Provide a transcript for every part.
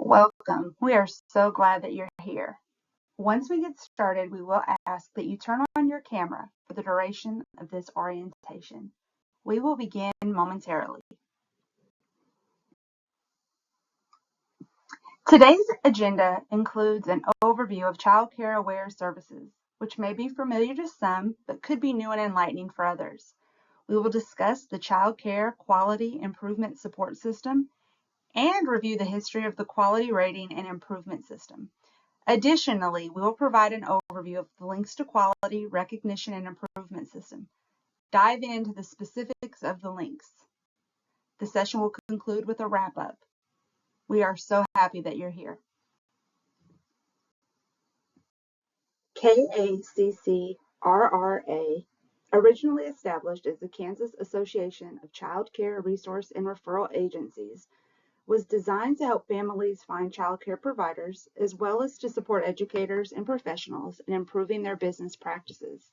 Welcome. We are so glad that you're here. Once we get started, we will ask that you turn on your camera for the duration of this orientation. We will begin momentarily. Today's agenda includes an overview of child care aware services, which may be familiar to some, but could be new and enlightening for others. We will discuss the Child Care Quality Improvement Support System and review the history of the Quality Rating and Improvement System. Additionally, we will provide an overview of the Links to Quality Recognition and Improvement System. Dive into the specifics of the links. The session will conclude with a wrap-up. We are so happy that you're here. KACCRRA, originally established as the Kansas Association of Child Care Resource and Referral Agencies, was designed to help families find child care providers, as well as to support educators and professionals in improving their business practices.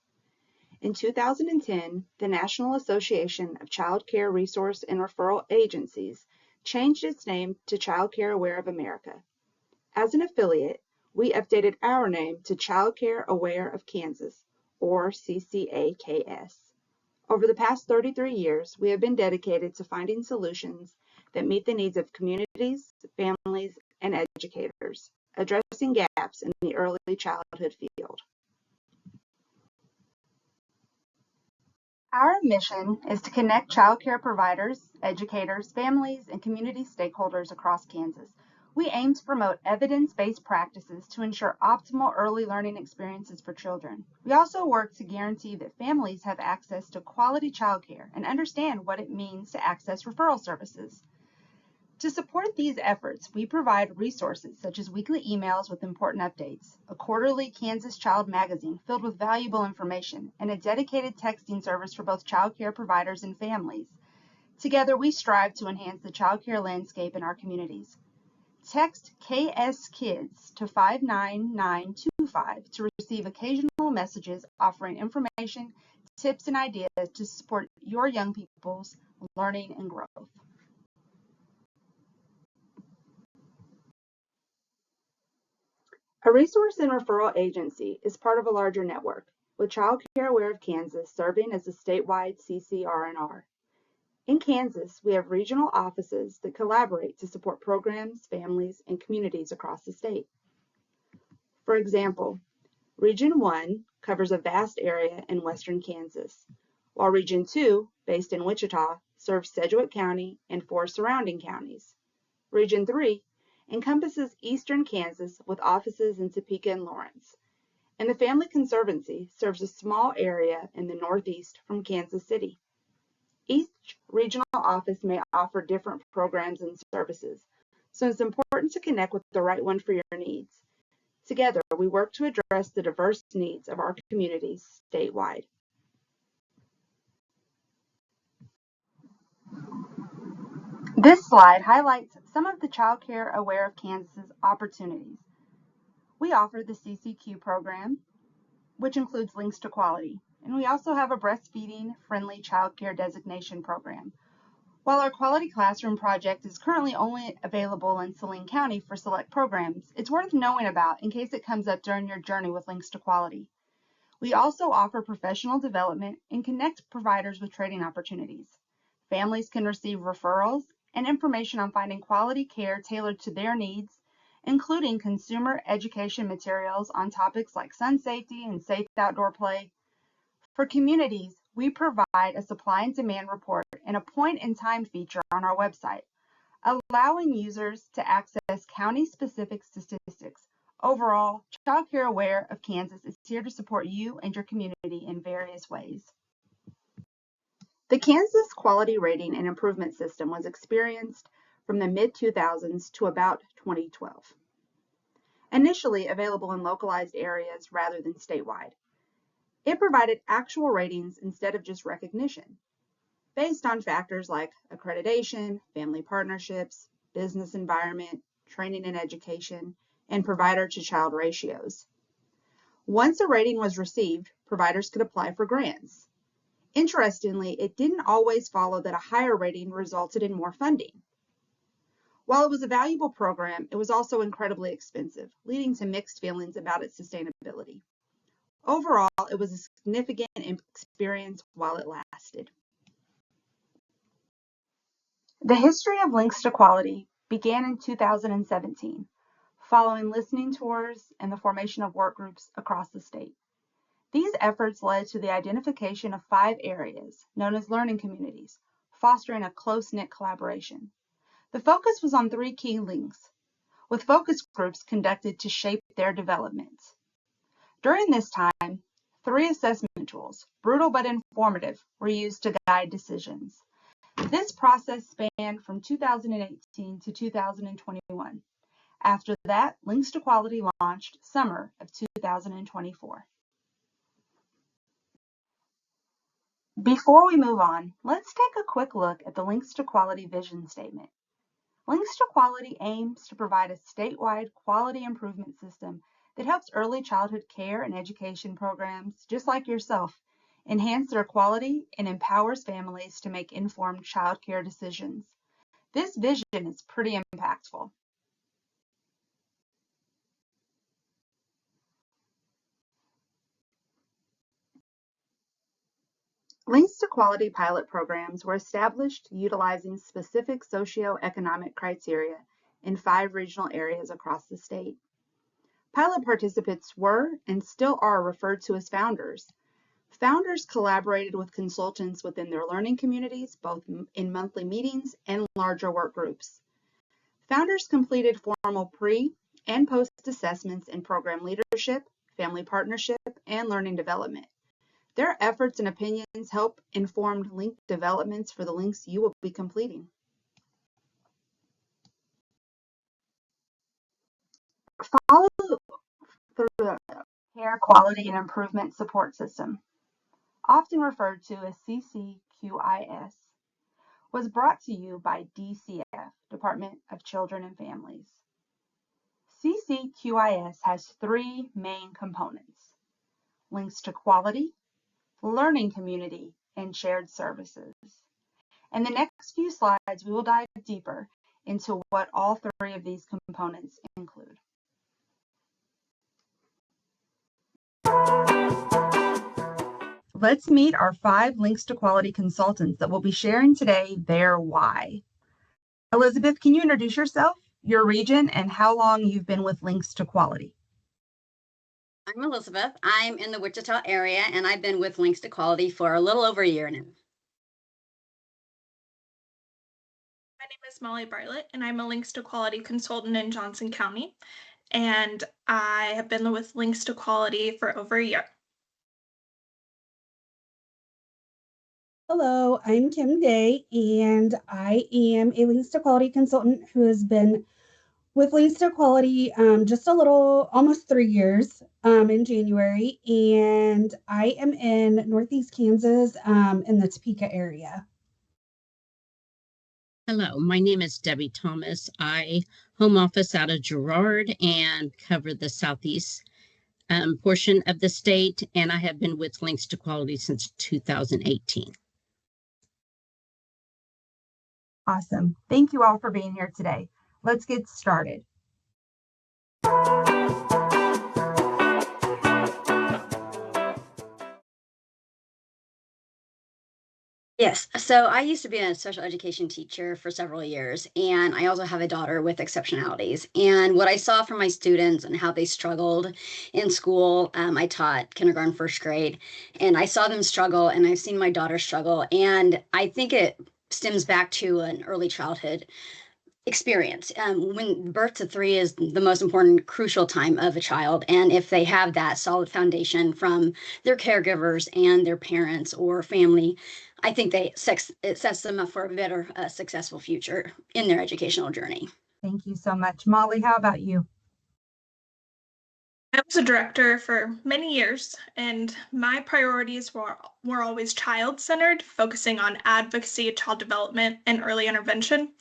In 2010, the National Association of Child Care Resource and Referral Agencies changed its name to Child Care Aware of America. As an affiliate, we updated our name to Child Care Aware of Kansas, or CCAKS. Over the past 33 years, we have been dedicated to finding solutions that meet the needs of communities, families, and educators, addressing gaps in the early childhood field. Our mission is to connect child care providers, educators, families, and community stakeholders across Kansas. We aim to promote evidence-based practices to ensure optimal early learning experiences for children. We also work to guarantee that families have access to quality child care and understand what it means to access referral services. To support these efforts, we provide resources such as weekly emails with important updates, a quarterly Kansas Child magazine filled with valuable information, and a dedicated texting service for both child care providers and families. Together, we strive to enhance the child care landscape in our communities. Text KS Kids to 59925 to receive occasional messages offering information, tips, and ideas to support your young people's learning and growth. A resource and referral agency is part of a larger network, with Child Care Aware of Kansas serving as a statewide CCR&R. In Kansas, we have regional offices that collaborate to support programs, families, and communities across the state. For example, Region 1 covers a vast area in western Kansas, while Region 2, based in Wichita, serves Sedgwick County and 4 surrounding counties. Region 3 encompasses eastern Kansas with offices in Topeka and Lawrence, and the Family Conservancy serves a small area in the northeast from Kansas City. Each regional office may offer different programs and services, so it's important to connect with the right one for your needs. Together, we work to address the diverse needs of our communities statewide. This slide highlights some of the Child Care Aware of Kansas's opportunities. We offer the CCQ program, which includes Links to Quality, and we also have a breastfeeding-friendly child care designation program. While our Quality Classroom project is currently only available in Saline County for select programs, it's worth knowing about in case it comes up during your journey with Links to Quality. We also offer professional development and connect providers with training opportunities. Families can receive referrals and information on finding quality care tailored to their needs, including consumer education materials on topics like sun safety and safe outdoor play. For communities, we provide a supply and demand report and a point-in-time feature on our website, allowing users to access county-specific statistics. Overall, Child Care Aware of Kansas is here to support you and your community in various ways. The Kansas Quality Rating and Improvement System was experienced from the mid-2000s to about 2012. Initially available in localized areas rather than statewide, it provided actual ratings instead of just recognition, based on factors like accreditation, family partnerships, business environment, training and education, and provider-to-child ratios. Once a rating was received, providers could apply for grants. Interestingly, it didn't always follow that a higher rating resulted in more funding. While it was a valuable program, it was also incredibly expensive, leading to mixed feelings about its sustainability. Overall, it was a significant experience while it lasted. The history of Links to Quality began in 2017, following listening tours and the formation of work groups across the state. These efforts led to the identification of 5 areas, known as learning communities, fostering a close-knit collaboration. The focus was on 3 key links, with focus groups conducted to shape their development. During this time, 3 assessment tools, brutal but informative, were used to guide decisions. This process spanned from 2018 to 2021. After that, Links to Quality launched summer of 2024. Before we move on, let's take a quick look at the Links to Quality vision statement. Links to Quality aims to provide a statewide quality improvement system that helps early childhood care and education programs, just like yourself, enhance their quality and empowers families to make informed child care decisions. This vision is pretty impactful. Links to Quality pilot programs were established utilizing specific socioeconomic criteria in 5 regional areas across the state. Pilot participants were and still are referred to as founders. Founders collaborated with consultants within their learning communities, both in monthly meetings and larger work groups. Founders completed formal pre- and post-assessments in program leadership, family partnership, and learning development. Their efforts and opinions help inform link developments for the links you will be completing. Follow through the Care Quality and Improvement Support System, often referred to as CCQIS, was brought to you by DCF, Department of Children and Families. CCQIS has 3 main components: links to quality, learning community, and shared services. In the next few slides, we will dive deeper into what all 3 of these components include. Let's meet our 5 Links to Quality consultants that will be sharing today their why. Elizabeth, can you introduce yourself, your region, and how long you've been with Links to Quality? I'm Elizabeth. I'm in the Wichita area, and I've been with Links to Quality for a little over a year now. My name is Molly Bartlett, and I'm a Links to Quality consultant in Johnson County, and I have been with Links to Quality for over a year. Hello, I'm Kim Day, and I am a Links to Quality consultant who has been with Links to Quality just almost 3 years in January, and I am in Northeast Kansas in the Topeka area. Hello, my name is Debbie Thomas. I home office out of Girard and cover the southeast portion of the state, and I have been with Links to Quality since 2018. Awesome. Thank you all for being here today. Let's get started. Yes, so I used to be a special education teacher for several years, and I also have a daughter with exceptionalities. And what I saw from my students and how they struggled in school, I taught kindergarten, first grade, and I saw them struggle, and I've seen my daughter struggle. And I think it stems back to an early childhood experience. When birth to 3 is the most important, crucial time of a child. And if they have that solid foundation from their caregivers and their parents or family, I think it sets them up for a better, successful future in their educational journey. Thank you so much. Molly, how about you? I was a director for many years, and my priorities were always child-centered, focusing on advocacy, child development, and early intervention.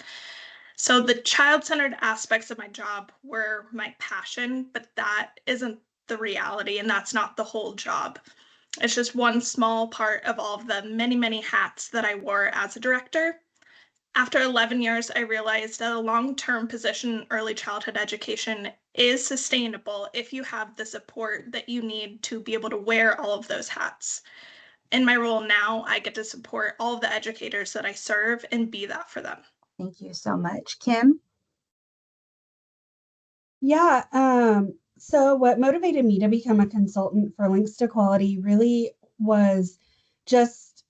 So the child-centered aspects of my job were my passion, but that isn't the reality, and that's not the whole job. It's just one small part of all of the many, many hats that I wore as a director. After 11 years, I realized that a long-term position in early childhood education is sustainable if you have the support that you need to be able to wear all of those hats. In my role now, I get to support all of the educators that I serve and be that for them. Thank you so much. Kim? Yeah, so what motivated me to become a consultant for Links to Quality really was just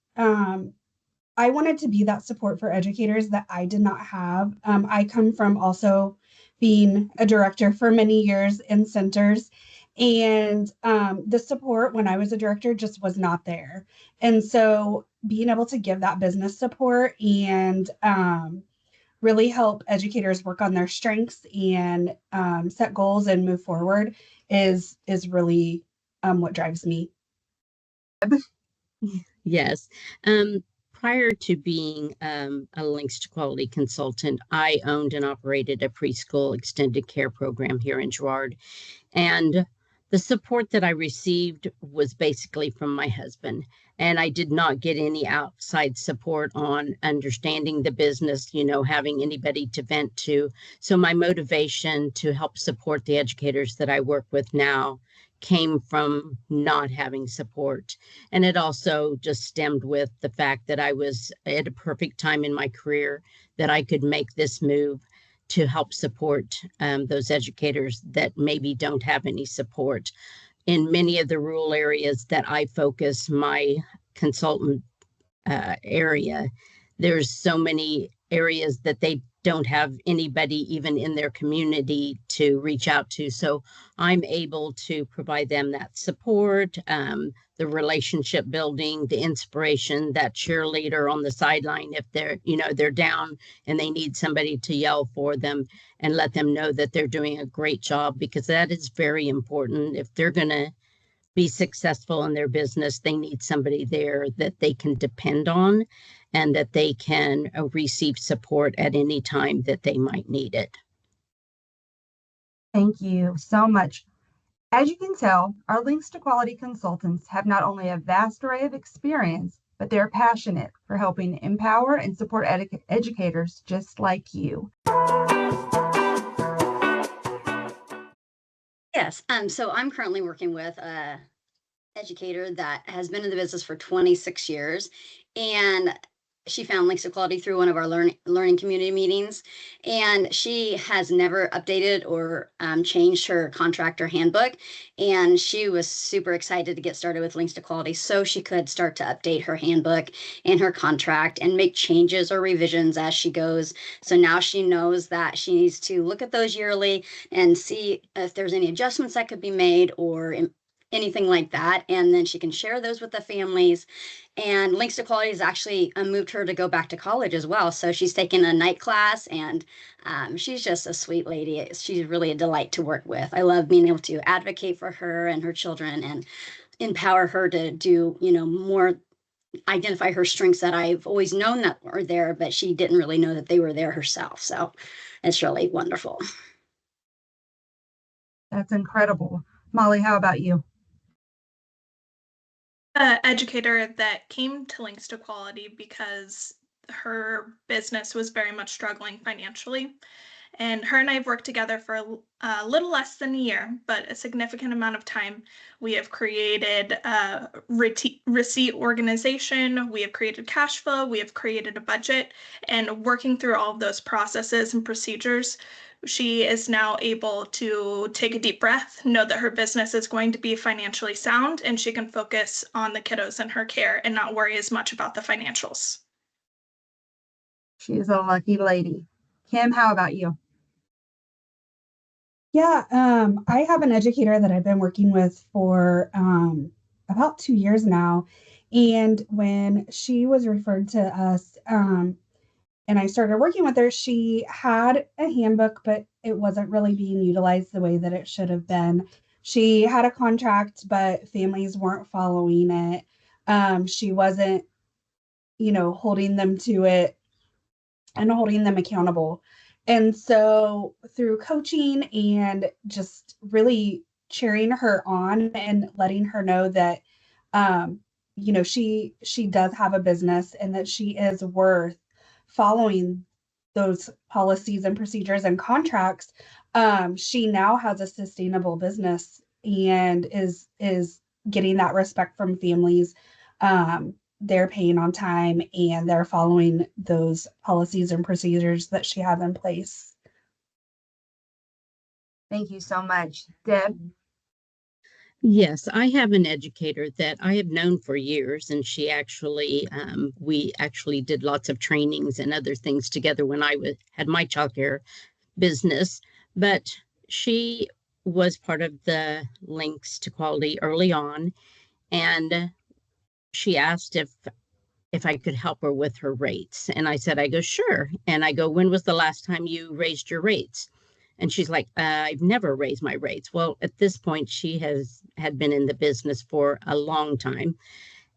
I wanted to be that support for educators that I did not have. I come from also being a director for many years in centers, and the support when I was a director just was not there. And so being able to give that business support and really help educators work on their strengths and set goals and move forward is really what drives me. Yes. Prior to being a Links to Quality consultant, I owned and operated a preschool extended care program here in Girard. And the support that I received was basically from my husband. And I did not get any outside support on understanding the business, having anybody to vent to. So my motivation to help support the educators that I work with now came from not having support. And it also just stemmed with the fact that I was at a perfect time in my career that I could make this move to help support those educators that maybe don't have any support. In many of the rural areas that I focus my consultant area, there's so many areas that they don't have anybody even in their community to reach out to. So I'm able to provide them that support, the relationship building, the inspiration, that cheerleader on the sideline if they're down and they need somebody to yell for them and let them know that they're doing a great job, because that is very important. If they're going to be successful in their business, they need somebody there that they can depend on and that they can receive support at any time that they might need it. Thank you so much. As you can tell, our Links to Quality consultants have not only a vast array of experience, but they're passionate for helping empower and support educators just like you. Yes. So I'm currently working with a educator that has been in the business for 26 years, and she found Links to Quality through one of our learning community meetings, and she has never updated or changed her contract or handbook, and she was super excited to get started with Links to Quality so she could start to update her handbook and her contract and make changes or revisions as she goes. So now she knows that she needs to look at those yearly and see if there's any adjustments that could be made or anything like that, and then she can share those with the families. And Links to Quality has actually moved her to go back to college as well, so she's taken a night class, and she's just a sweet lady. She's really a delight to work with. I love being able to advocate for her and her children and empower her to do more, identify her strengths that I've always known that are there, but she didn't really know that they were there herself. So it's really wonderful. That's incredible. Molly, how about you? Educator that came to Links to Quality because her business was very much struggling financially. And her and I have worked together for a little less than a year, but a significant amount of time. We have created a receipt organization, we have created cash flow, we have created a budget, and working through all of those processes and procedures, she is now able to take a deep breath, know that her business is going to be financially sound, and she can focus on the kiddos in her care and not worry as much about the financials. She is a lucky lady. Kim, how about you? Yeah, I have an educator that I've been working with for about 2 years now. And when she was referred to us, and I started working with her, she had a handbook, but it wasn't really being utilized the way that it should have been. She had a contract, but families weren't following it. She wasn't, holding them to it and holding them accountable. And so through coaching and just really cheering her on and letting her know that she does have a business and that she is worth following those policies and procedures and contracts, she now has a sustainable business and is getting that respect from families. They're paying on time and they're following those policies and procedures that she has in place. Thank you so much. Deb? Yes, I have an educator that I have known for years, and she actually, we actually did lots of trainings and other things together when I had my childcare business. But she was part of the links to quality early on, and she asked if I could help her with her rates. And I said, I go, sure. And I go, when was the last time you raised your rates? And she's like, I've never raised my rates. Well, at this point, she had been in the business for a long time.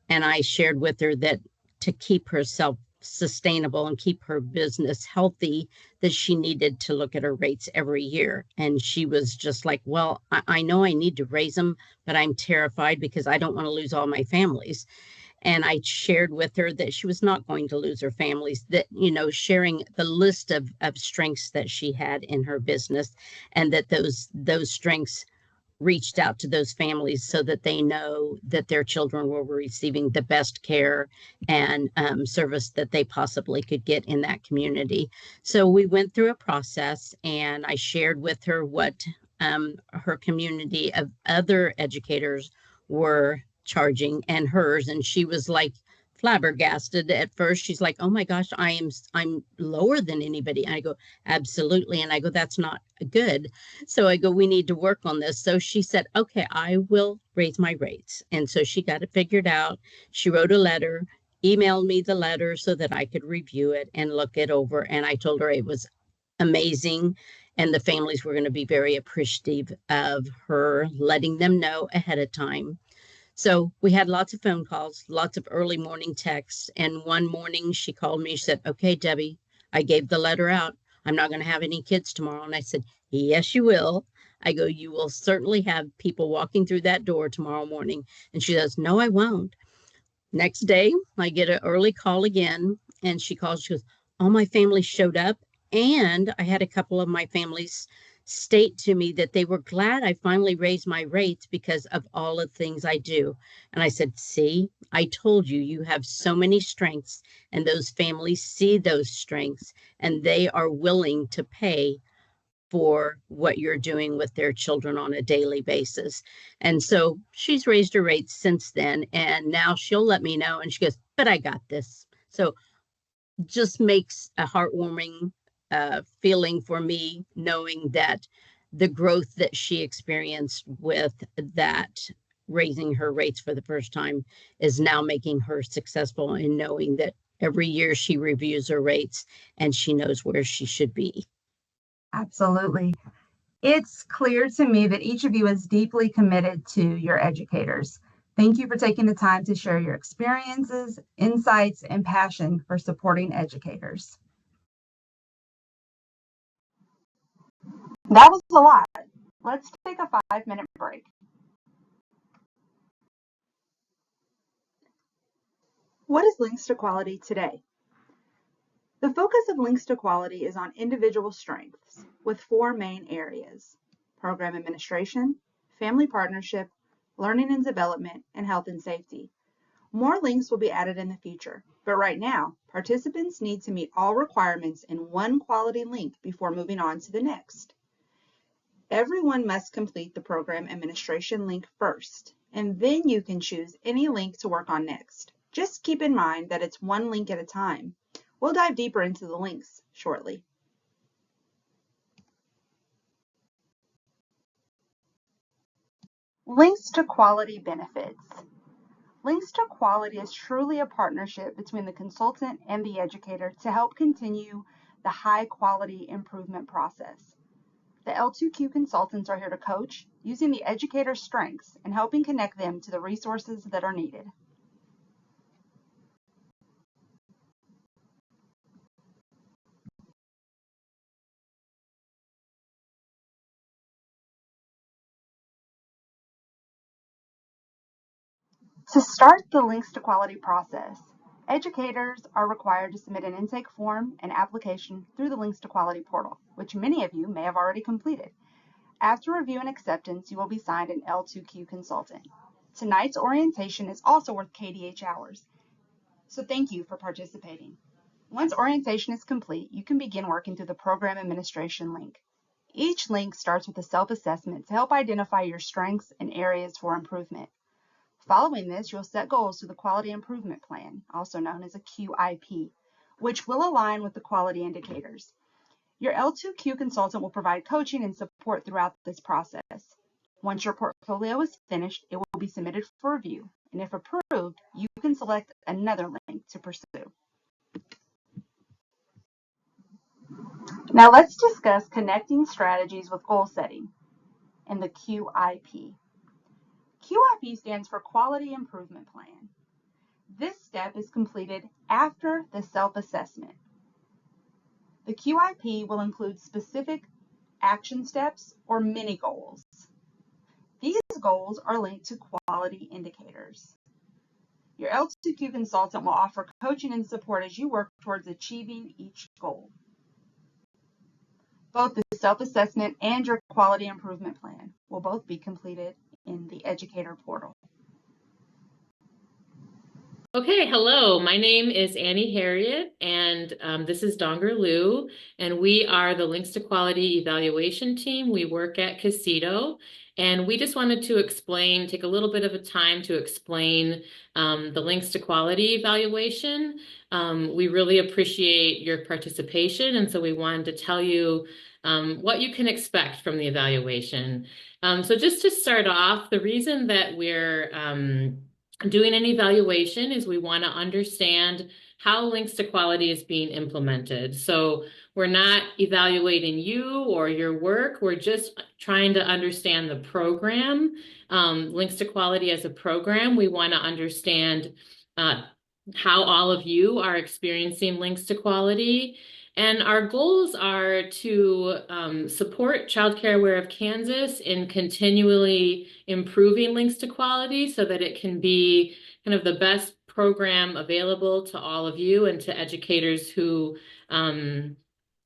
And I shared with her that to keep herself sustainable and keep her business healthy, that she needed to look at her rates every year. And she was just like, well, I know I need to raise them, but I'm terrified because I don't want to lose all my families. And I shared with her that she was not going to lose her families, that, sharing the list of strengths that she had in her business, and that those strengths reached out to those families so that they know that their children were receiving the best care and service that they possibly could get in that community. So we went through a process, and I shared with her what her community of other educators were charging and hers, and she was like flabbergasted at first. She's like, oh my gosh, I'm lower than anybody. And I go, absolutely. And I go, that's not good. So I go, we need to work on this. So she said, okay, I will raise my rates. And so she got it figured out. She wrote a letter, emailed me the letter so that I could review it and look it over. And I told her it was amazing. And the families were going to be very appreciative of her letting them know ahead of time. So we had lots of phone calls, lots of early morning texts. And one morning she called me. She said, okay, Debbie, I gave the letter out. I'm not going to have any kids tomorrow. And I said, yes, you will. I go, you will certainly have people walking through that door tomorrow morning. And she goes, no, I won't. Next day, I get an early call again, and she calls. She goes, all my family showed up, and I had a couple of my families state to me that they were glad I finally raised my rates because of all the things I do. And I said, see, I told you, you have so many strengths, and those families see those strengths, and they are willing to pay for what you're doing with their children on a daily basis. And so she's raised her rates since then, and now she'll let me know. And she goes, but I got this. So just makes a heartwarming feeling for me, knowing that the growth that she experienced with that raising her rates for the first time is now making her successful in knowing that every year she reviews her rates and she knows where she should be. Absolutely. It's clear to me that each of you is deeply committed to your educators. Thank you for taking the time to share your experiences, insights, and passion for supporting educators. That was a lot. Let's take a 5-minute break. What is Links to Quality today? The focus of Links to Quality is on individual strengths with 4 main areas: program administration, family partnership, learning and development, and health and safety. More links will be added in the future, but right now, participants need to meet all requirements in one quality link before moving on to the next. Everyone must complete the program administration link first, and then you can choose any link to work on next. Just keep in mind that it's one link at a time. We'll dive deeper into the links shortly. Links to quality benefits. Links to Quality is truly a partnership between the consultant and the educator to help continue the high quality improvement process. The L2Q consultants are here to coach using the educator's strengths and helping connect them to the resources that are needed. To start the Links to Quality process, Educators are required to submit an intake form and application through the Links to Quality portal, which many of you may have already completed. After review and acceptance, you will be signed an L2Q consultant. Tonight's orientation is also worth KDH hours, so thank you for participating. Once orientation is complete, you can begin working through the program administration link. Each link starts with a self-assessment to help identify your strengths and areas for improvement. Following this, you'll set goals through the Quality Improvement Plan, also known as a QIP, which will align with the quality indicators. Your L2Q consultant will provide coaching and support throughout this process. Once your portfolio is finished, it will be submitted for review, and if approved, you can select another link to pursue. Now let's discuss connecting strategies with goal setting and the QIP. QIP stands for Quality Improvement Plan. This step is completed after the self-assessment. The QIP will include specific action steps or mini goals. These goals are linked to quality indicators. Your L2Q consultant will offer coaching and support as you work towards achieving each goal. Both the self-assessment and your quality improvement plan will both be completed in the educator portal. Okay, hello, my name is Annie Harriet, and this is Donger Liu, and we are the Links to Quality evaluation team. We work at Casito, and we just wanted to take a little bit of a time to explain the Links to Quality evaluation. We really appreciate your participation, and so we wanted to tell you what you can expect from the evaluation. So just to start off, the reason that we're doing an evaluation is we want to understand how Links to Quality is being implemented. So we're not evaluating you or your work. We're just trying to understand the program, Links to Quality as a program. We want to understand how all of you are experiencing Links to Quality. And our goals are to support Child Care Aware of Kansas in continually improving Links to Quality so that it can be kind of the best program available to all of you and to educators who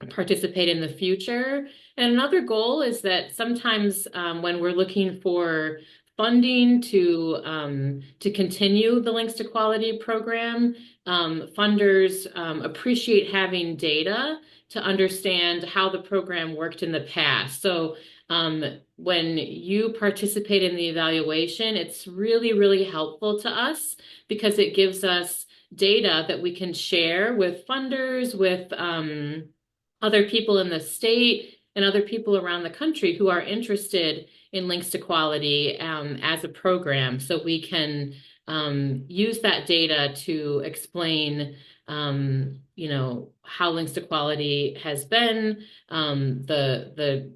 participate in the future. And another goal is that sometimes when we're looking for funding to continue the Links to Quality program, funders appreciate having data to understand how the program worked in the past. So when you participate in the evaluation, it's really, really helpful to us because it gives us data that we can share with funders, with other people in the state and other people around the country who are interested in Links to Quality as a program. So we can use that data to explain, how Links to Quality has been, the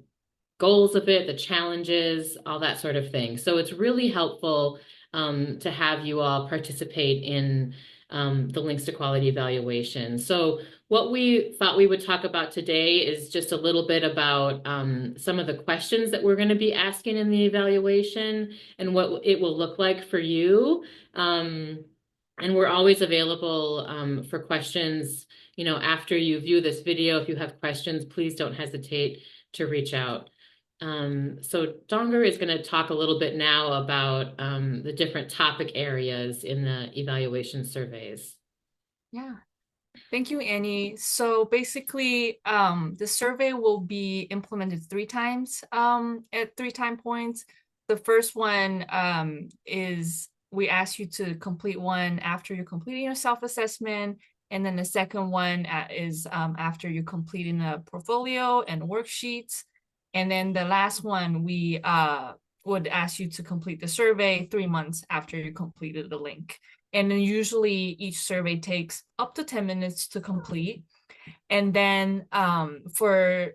goals of it, the challenges, all that sort of thing. So it's really helpful to have you all participate in the Links to Quality evaluation. So what we thought we would talk about today is just a little bit about some of the questions that we're going to be asking in the evaluation and what it will look like for you. And we're always available for questions, after you view this video. If you have questions, please don't hesitate to reach out. So Donger is going to talk a little bit now about the different topic areas in the evaluation surveys. Yeah. Thank you, Annie. So basically, the survey will be implemented 3 times at 3 time points. The first one is we ask you to complete one after you're completing your self-assessment. And then the second one is after you're completing a portfolio and worksheets. And then the last one, we would ask you to complete the survey 3 months after you completed the link. And then usually each survey takes up to 10 minutes to complete. And then for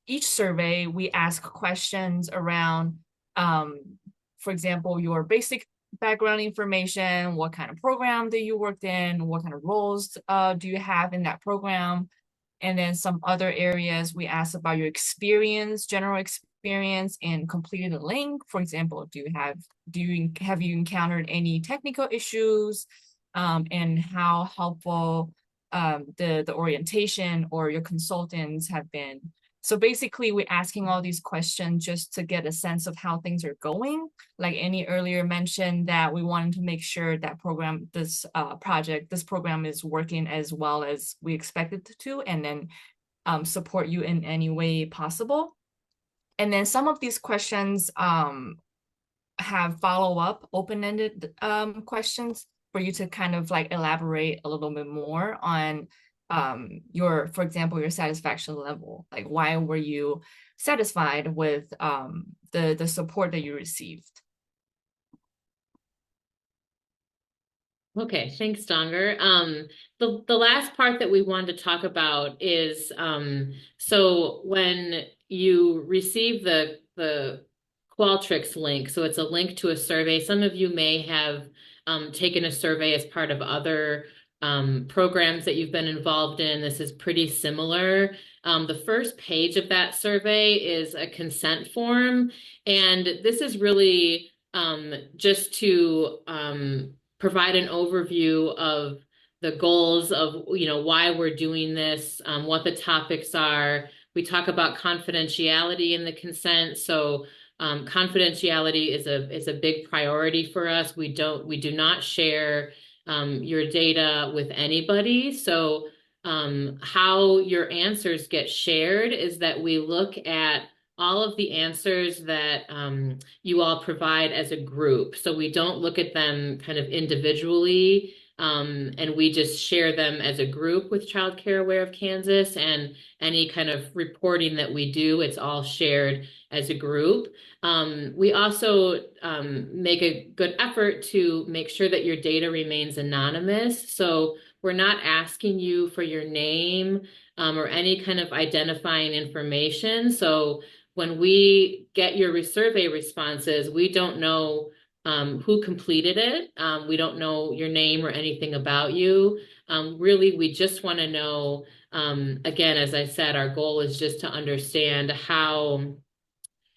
each survey, we ask questions around, for example, your basic background information, what kind of program that you worked in, what kind of roles do you have in that program. And then some other areas we ask about your experience, general experience in completing the link. For example, have you encountered any technical issues? and how helpful the orientation or your consultants have been. So basically, we're asking all these questions just to get a sense of how things are going. Like Annie earlier mentioned, that we wanted to make sure that this program is working as well as we expected it to, and then support you in any way possible. And then some of these questions have follow-up open-ended questions for you to kind of like elaborate a little bit more on for example, your satisfaction level. Like, why were you satisfied with the support that you received? Okay, thanks, Donger. The last part that we wanted to talk about is so when you receive the Qualtrics link, so it's a link to a survey. Some of you may have taken a survey as part of other programs that you've been involved in. This is pretty similar. The first page of that survey is a consent form, and this is really just to provide an overview of the goals of, why we're doing this, what the topics are. We talk about confidentiality in the consent. So confidentiality is a big priority for us. We do not share your data with anybody. So how your answers get shared is that we look at all of the answers that you all provide as a group. So we don't look at them kind of individually, and we just share them as a group with Child Care Aware of Kansas, and any kind of reporting that we do, it's all shared as a group. We also make a good effort to make sure that your data remains anonymous. So we're not asking you for your name or any kind of identifying information. So when we get your survey responses, we don't know who completed it. We don't know your name or anything about you. Really, we just want to know, again, as I said, our goal is just to understand how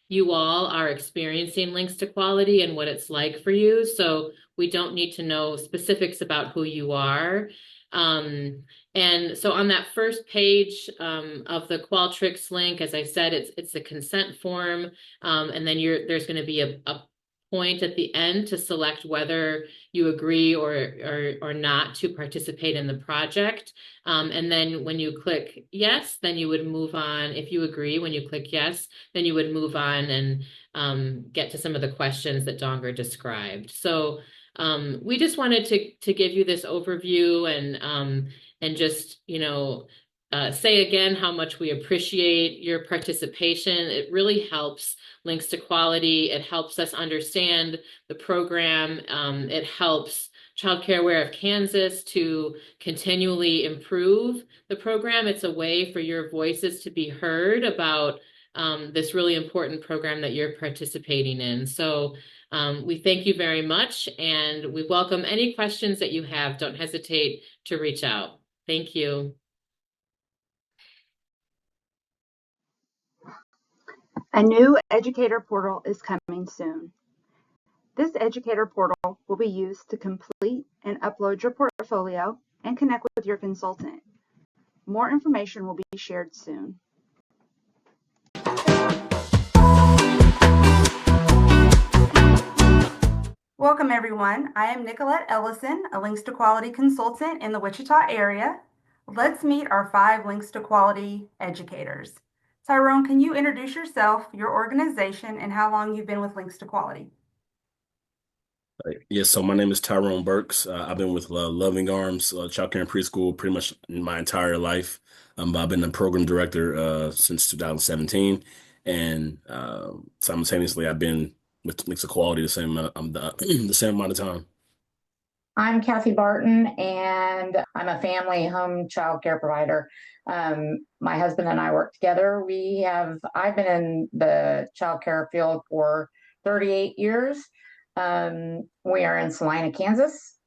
you all are experiencing links to quality and what it's like for you. So we don't need to know specifics about who you are. And so on that first page of the Qualtrics link, as I said, it's a consent form, and then there's going to be a point at the end to select whether you agree or not to participate in the project. And then when you click yes, then you would move on. If you agree, when you click yes, then you would move on and get to some of the questions that Donger described. So we just wanted to give you this overview and just, say again how much we appreciate your participation. It really helps Links to Quality. It helps us understand the program. It helps Child Care Aware of Kansas to continually improve the program. It's a way for your voices to be heard about this really important program that you're participating in. So we thank you very much, and we welcome any questions that you have. Don't hesitate to reach out. Thank you. A new educator portal is coming soon. This educator portal will be used to complete and upload your portfolio and connect with your consultant. More information will be shared soon. Welcome everyone. I am Nicolette Ellison, a Links to Quality consultant in the Wichita area. Let's meet our 5 Links to Quality educators. Tyrone, can you introduce yourself, your organization, and how long you've been with Links to Quality? Yes, so my name is Tyrone Burks. I've been with Loving Arms Child Care and Preschool pretty much my entire life. I've been the program director since 2017, and simultaneously I've been with Links to Quality the same the same amount of time. I'm Kathy Barton, and I'm a family home child care provider. My husband and I work together. I've been in the child care field for 38 years. We are in Salina, Kansas,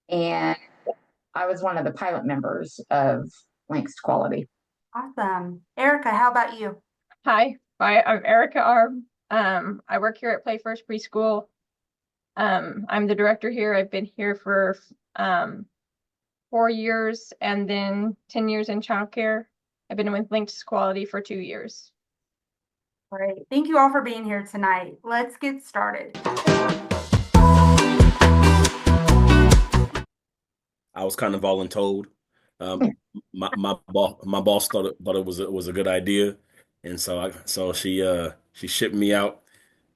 and I was one of the pilot members of Links to Quality. Awesome. Erica, how about you? Hi, I'm Erica Arb. I work here at Play First Preschool. I'm the director here. I've been here for 4 years and then 10 years in childcare. I've been with Linked to Quality for 2 years. Great. Thank you all for being here tonight. Let's get started. I was kind of voluntold. My boss thought it was a good idea, and so she shipped me out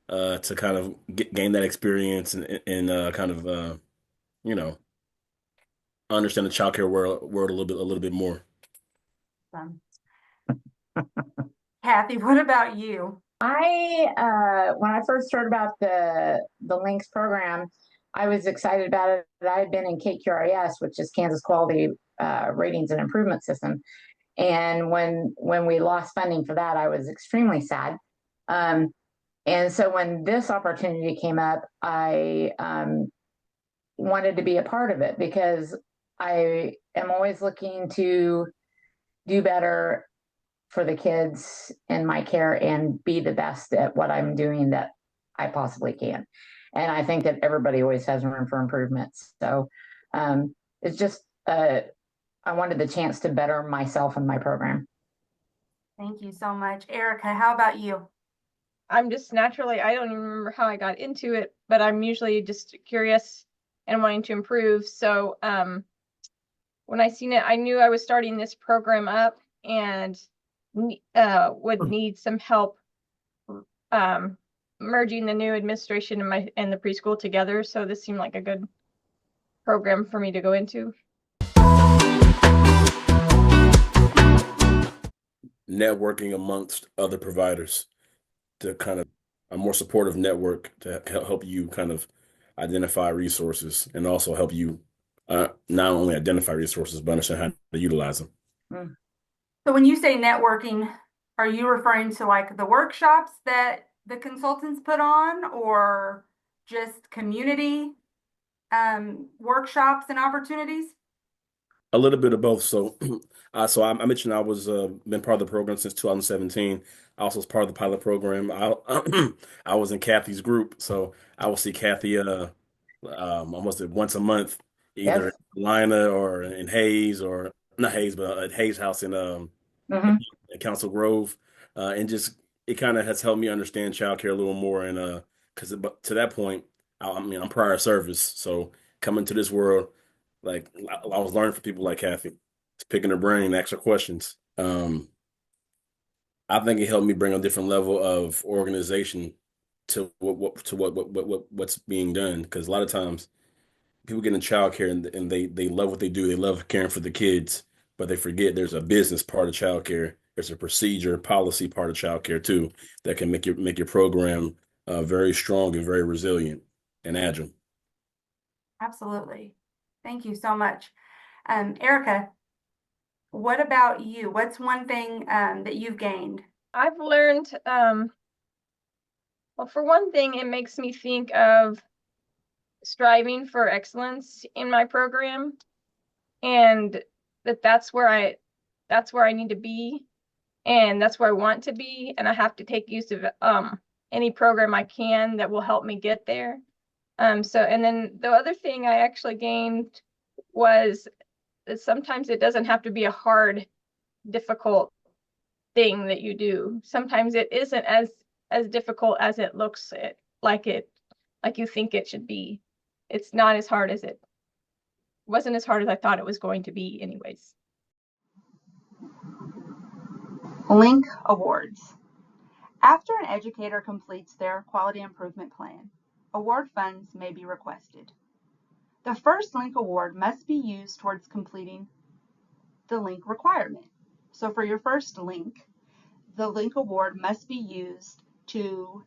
to kind of gain that experience and kind of you know understand the childcare world a little bit more. Kathy, what about you? When I first heard about the Links program, I was excited about it. I had been in CCQIS, which is Kansas Quality Ratings and Improvement System, and when we lost funding for that, I was extremely sad. And so when this opportunity came up, I wanted to be a part of it because I am always looking to do better for the kids in my care and be the best at what I'm doing that I possibly can. And I think that everybody always has room for improvements. So it's just, I wanted the chance to better myself and my program. Thank you so much. Erica, how about you? I'm just naturally, I don't even remember how I got into it, but I'm usually just curious and wanting to improve. So when I seen it, I knew I was starting this program up and would need some help merging the new administration and the preschool together. So this seemed like a good program for me to go into. Networking amongst other providers to kind of a more supportive network to help you kind of identify resources and also help you not only identify resources, but understand how to utilize them. So when you say networking, are you referring to like the workshops that the consultants put on, or just community workshops and opportunities? A little bit of both. So, I mentioned I was been part of the program since 2017. I also was part of the pilot program. I was in Kathy's group, so I will see Kathy almost once a month, either Yes. in Carolina or in Hayes, or not Hayes, but at Hayes House in in Council Grove, and just it kind of has helped me understand childcare a little more. And because to that point, I mean, I'm prior service, so coming to this world. Like I was learning from people like Kathy, picking her brain, ask her questions. I think it helped me bring a different level of organization to what's being done. Because a lot of times people get in childcare and they love what they do. They love caring for the kids, but they forget there's a business part of childcare. There's a procedure, policy part of childcare too that can make your program very strong and very resilient and agile. Absolutely. Thank you so much. Erica, what about you? What's one thing that you've gained? I've learned, well, for one thing, it makes me think of striving for excellence in my program, and that's where I need to be, and that's where I want to be, and I have to take use of any program I can that will help me get there. So, and then the other thing I actually gained was that sometimes it doesn't have to be a hard, difficult thing that you do. Sometimes it isn't as difficult as it looks, like you think it should be. It's not as hard as it wasn't as hard as I thought it was going to be anyways. Link awards. After an educator completes their quality improvement plan, award funds may be requested. The first link award must be used towards completing the link requirement. So for your first link, the link award must be used to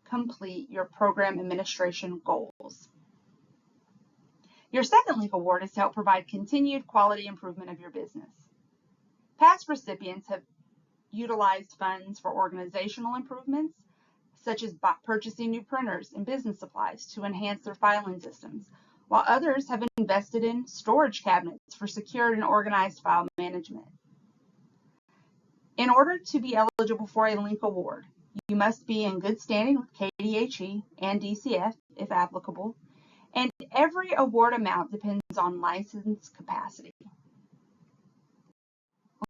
complete your program administration goals. Your second link award is to help provide continued quality improvement of your business. Past recipients have utilized funds for organizational improvements, such as purchasing new printers and business supplies to enhance their filing systems, while others have invested in storage cabinets for secured and organized file management. In order to be eligible for a link award, you must be in good standing with KDHE and DCF, if applicable, and every award amount depends on license capacity.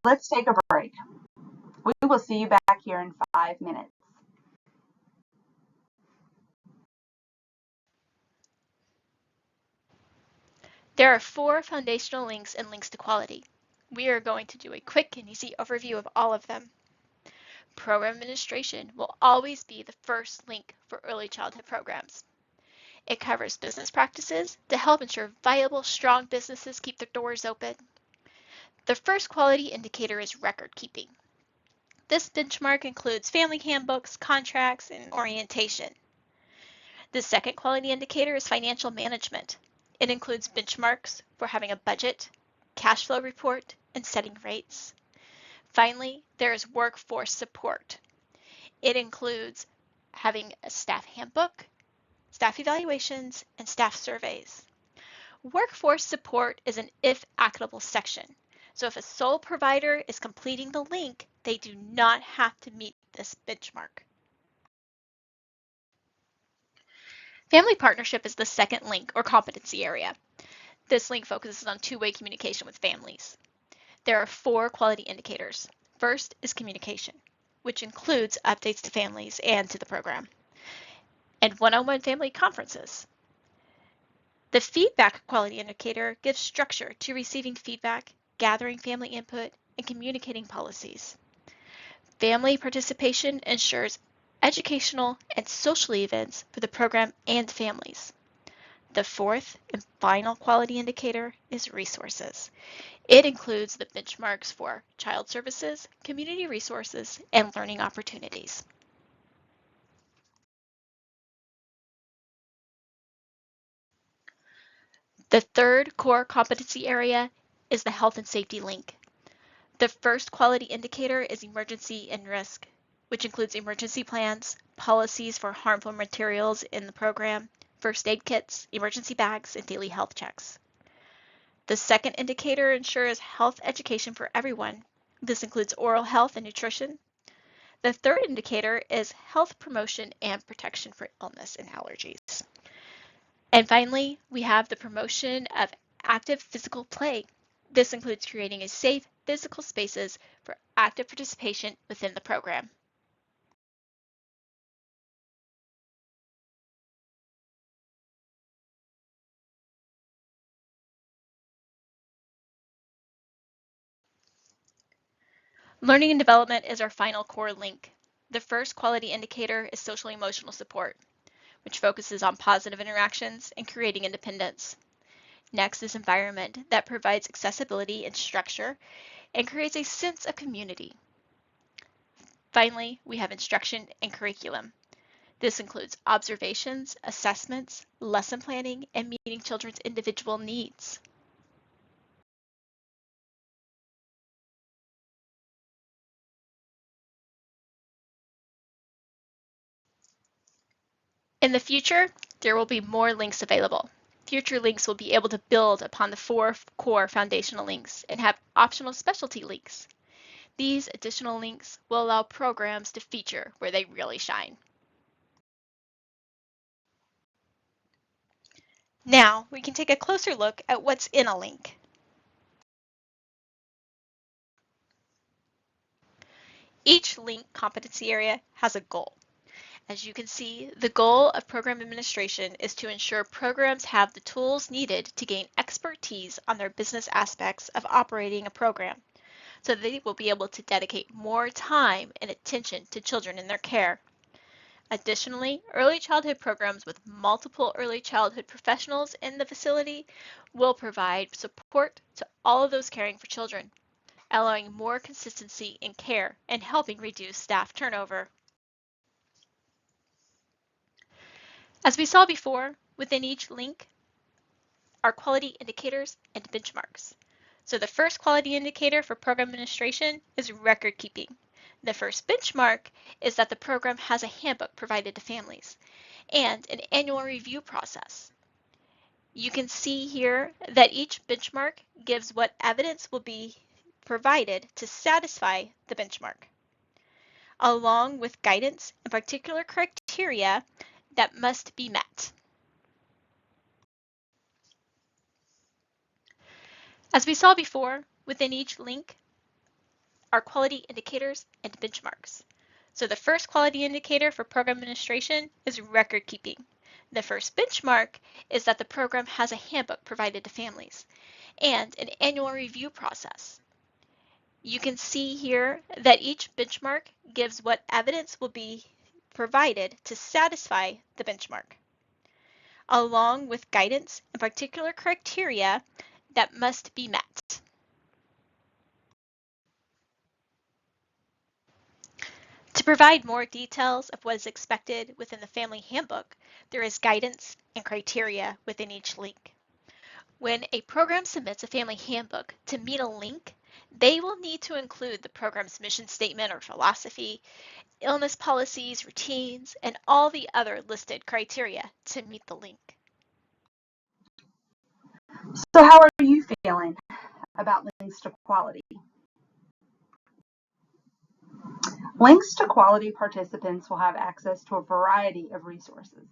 Let's take a break. We will see you back here in 5 minutes. There are 4 foundational links in Links to Quality. We are going to do a quick and easy overview of all of them. Program administration will always be the first link for early childhood programs. It covers business practices to help ensure viable, strong businesses keep their doors open. The first quality indicator is record keeping. This benchmark includes family handbooks, contracts, and orientation. The second quality indicator is financial management. It includes benchmarks for having a budget, cash flow report, and setting rates. Finally, there is workforce support. It includes having a staff handbook, staff evaluations, and staff surveys. Workforce support is an if applicable section. So if a sole provider is completing the link, they do not have to meet this benchmark. Family partnership is the second link or competency area. This link focuses on two-way communication with families. There are 4 quality indicators. First is communication, which includes updates to families and to the program, and one-on-one family conferences. The feedback quality indicator gives structure to receiving feedback, gathering family input, and communicating policies. Family participation ensures educational and social events for the program and families. The fourth and final quality indicator is resources. It includes the benchmarks for child services, community resources, and learning opportunities. The third core competency area is the health and safety link. The first quality indicator is emergency and risk, which includes emergency plans, policies for harmful materials in the program, first aid kits, emergency bags, and daily health checks. The second indicator ensures health education for everyone. This includes oral health and nutrition. The third indicator is health promotion and protection for illness and allergies. And finally, we have the promotion of active physical play. This includes creating a safe physical spaces for active participation within the program. Learning and development is our final core link. The first quality indicator is social emotional support, which focuses on positive interactions and creating independence. Next is environment that provides accessibility and structure and creates a sense of community. Finally, we have instruction and curriculum. This includes observations, assessments, lesson planning, and meeting children's individual needs. In the future, there will be more links available. Future links will be able to build upon the 4 core foundational links and have optional specialty links. These additional links will allow programs to feature where they really shine. Now we can take a closer look at what's in a link. Each link competency area has a goal. As you can see, the goal of program administration is to ensure programs have the tools needed to gain expertise on their business aspects of operating a program, so that they will be able to dedicate more time and attention to children in their care. Additionally, early childhood programs with multiple early childhood professionals in the facility will provide support to all of those caring for children, allowing more consistency in care and helping reduce staff turnover. As we saw before, within each link are quality indicators and benchmarks. So the first quality indicator for program administration is record keeping. The first benchmark is that the program has a handbook provided to families and an annual review process. You can see here that each benchmark gives what evidence will be provided to satisfy the benchmark, along with guidance and particular criteria that must be met. As we saw before, within each link are quality indicators and benchmarks. So the first quality indicator for program administration is record keeping. The first benchmark is that the program has a handbook provided to families and an annual review process. You can see here that each benchmark gives what evidence will be provided to satisfy the benchmark, along with guidance and particular criteria that must be met. To provide more details of what is expected within the family handbook, there is guidance and criteria within each link. When a program submits a family handbook to meet a link, they will need to include the program's mission statement or philosophy, illness policies, routines, and all the other listed criteria to meet the link. So how are you feeling about links to quality? Links to quality participants will have access to a variety of resources.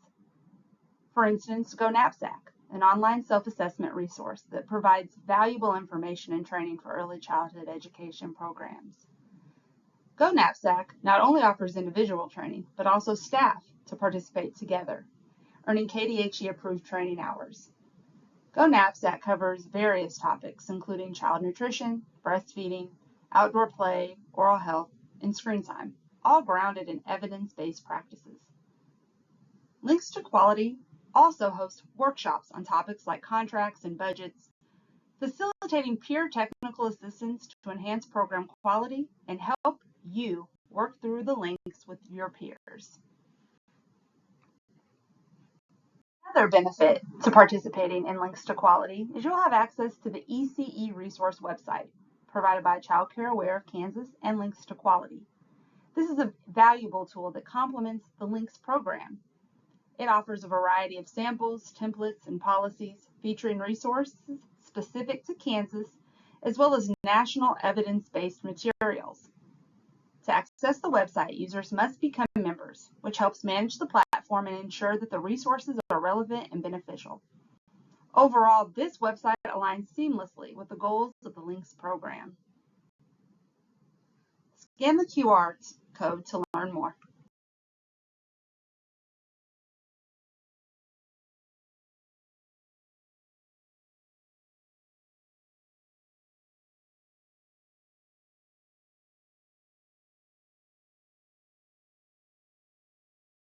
For instance, Go Knapsack, an online self-assessment resource that provides valuable information and training for early childhood education programs. Go Knapsack not only offers individual training, but also staff to participate together, earning KDHE-approved training hours. Go Knapsack covers various topics, including child nutrition, breastfeeding, outdoor play, oral health, and screen time, all grounded in evidence-based practices. Links to Quality also hosts workshops on topics like contracts and budgets, facilitating peer technical assistance to enhance program quality and help you work through the links with your peers. Another benefit to participating in Links to Quality is you'll have access to the ECE resource website provided by Child Care Aware of Kansas and Links to Quality. This is a valuable tool that complements the Links program. It offers a variety of samples, templates, and policies featuring resources specific to Kansas, as well as national evidence-based materials. To access the website, users must become members, which helps manage the platform and ensure that the resources are relevant and beneficial. Overall, this website aligns seamlessly with the goals of the Links program. Scan the QR code to learn more.